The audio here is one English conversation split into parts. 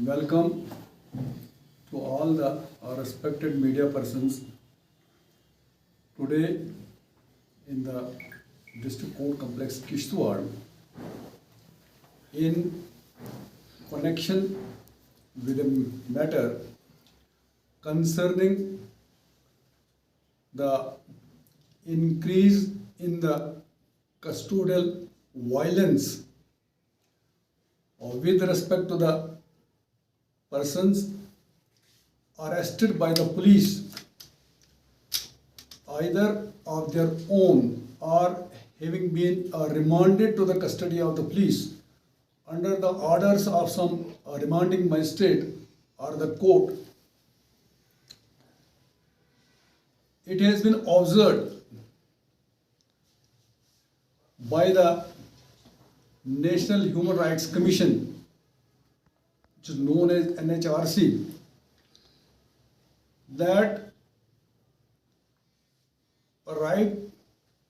Welcome to all the respected media persons. Today in the District Court Complex Kishtwar, in connection with a matter concerning the increase in the custodial violence with respect to the persons arrested by the police, either of their own or having been remanded to the custody of the police under the orders of some remanding magistrate or the court. It has been observed by the National Human Rights Commission, which is known as NHRC, that right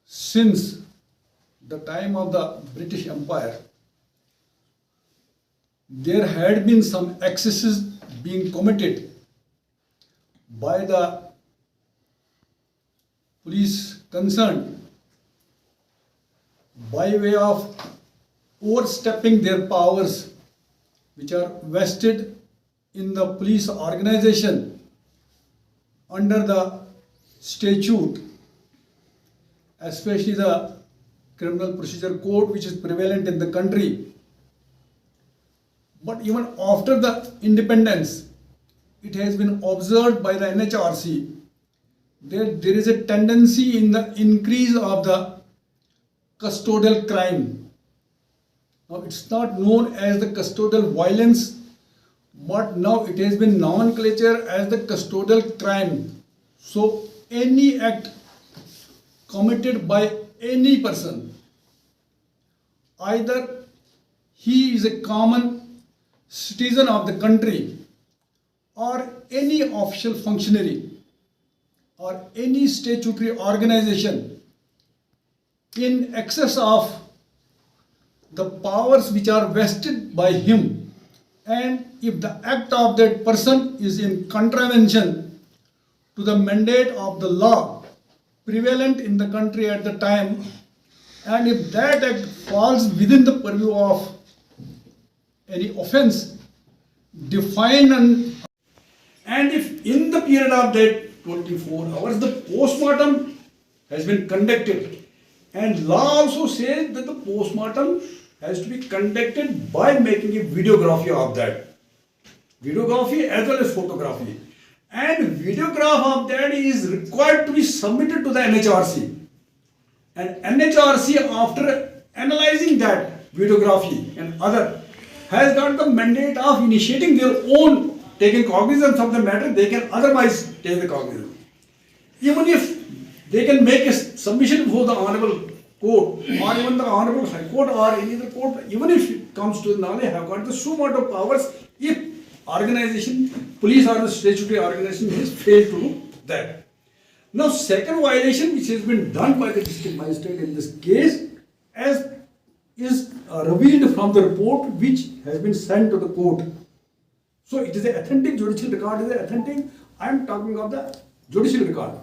since the time of the British Empire, there had been some excesses being committed by the police concerned by way of overstepping their powers which are vested in the police organization under the statute, especially the Criminal Procedure Code which is prevalent in the country. But even after the independence, it has been observed by the NHRC that there is a tendency in the increase of the custodial crime. Now it's not known as the custodial violence, but now it has been nomenclature as the custodial crime. So any act committed by any person, either he is a common citizen of the country or any official functionary or any statutory organization in excess of the powers which are vested by him, and if the act of that person is in contravention to the mandate of the law prevalent in the country at the time, and if that act falls within the purview of any offense defined and if in the period of that 24 hours the postmortem has been conducted, and law also says that the postmortem has to be conducted by making a videography of that. Videography as well as photography. And videograph of that is required to be submitted to the NHRC. And NHRC, after analyzing that videography and other, has got the mandate of initiating their own, taking cognizance of the matter. They can otherwise take the cognizance. Even if they can make a submission before the Honorable Court or even the Honorable High Court or any other court, even if it comes to the knowledge, have got the suo motu powers if organization, police or the statutory organization has failed to do that. Now, second violation which has been done by the district magistrate in this case, as is revealed from the report which has been sent to the court. So, it is an authentic judicial record. It is authentic. I am talking of the judicial record.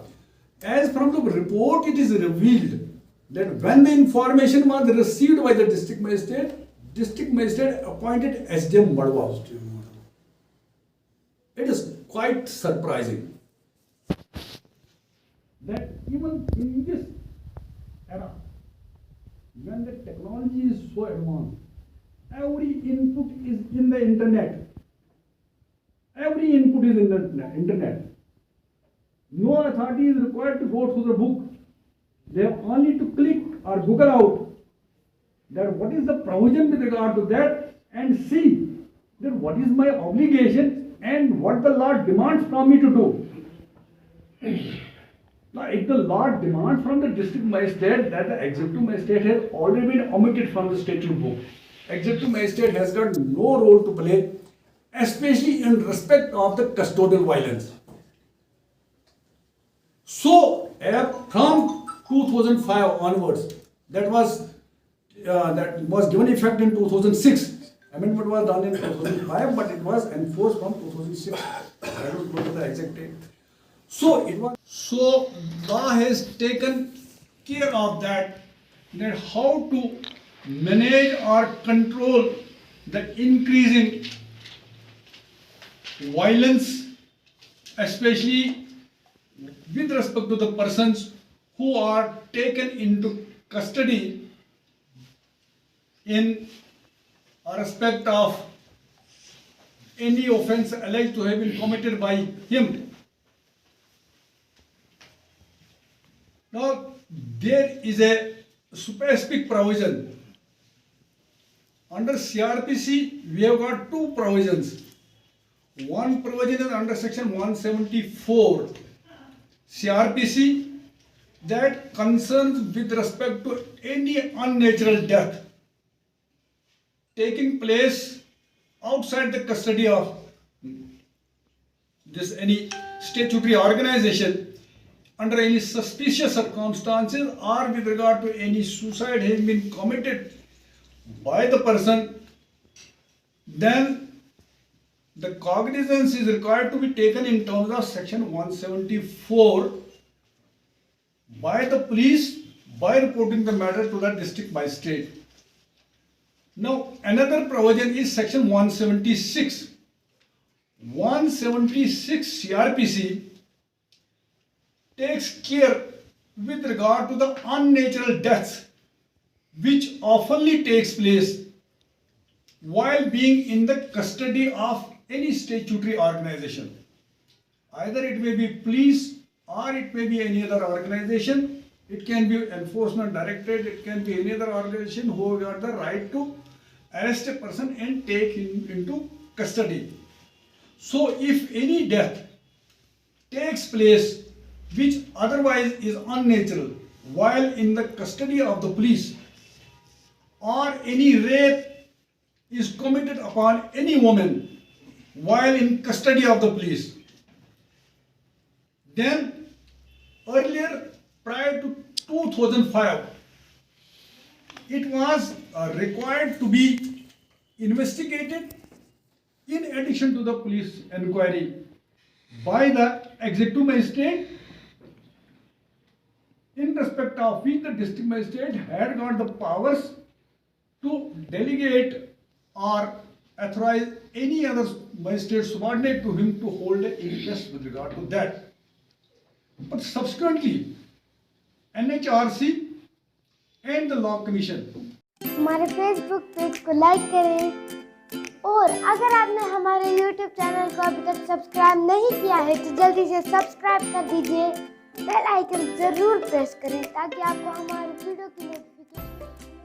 As from the report, it is revealed that when the information was received by the district magistrate appointed SDM Madhwa. It is quite surprising that even in this era, when the technology is so advanced, every input is in the internet. Every input is in the internet. No authority is required to go through the book. They have only to click or Google out that what is the provision with regard to that and see that what is my obligation and what the law demands from me to do. Now, if the law demands from the district magistrate that the executive magistrate has already been omitted from the statute book, executive magistrate has got no role to play, especially in respect of the custodial violence. So, from 2005 onwards, that was given effect in 2006, Amendment was done in 2005, but it was enforced from 2006. I don't know the exact date. So it was. So law has taken care of that how to manage or control the increasing violence, especially with respect to the persons who are taken into custody in respect of any offense alleged to have been committed by him. Now, there is a specific provision. Under CRPC, we have got two provisions. One provision is under section 174 CRPC that concerns with respect to any unnatural death taking place outside the custody of this any statutory organization under any suspicious circumstances or with regard to any suicide having been committed by the person, then the cognizance is required to be taken in terms of section 174 by the police by reporting the matter to the district magistrate. Now, another provision is section 176. 176 CRPC takes care with regard to the unnatural deaths which oftenly takes place while being in the custody of any statutory organization. Either it may be police or it may be any other organization. It can be enforcement directorate, it can be any other organization who got the right to arrest a person and take him into custody. So if any death takes place which otherwise is unnatural while in the custody of the police, or any rape is committed upon any woman while in custody of the police, then earlier, prior to 2005, it was required to be investigated in addition to the police inquiry by the executive magistrate, in respect of which the district magistrate had got the powers to delegate or authorize any other magistrate subordinate to him to hold an inquest with regard to that. But subsequently, NHRC and the Law Commission. हमारे Facebook page को like करें और अगर आपने हमारे YouTube channel को अभी तक सब्सक्राइब नहीं किया है तो जल्दी से सब्सक्राइब कर दीजिए, बेल आइकन जरूर प्रेस करें ताकि आपको हमारे वीडियो की नोटिफिकेशन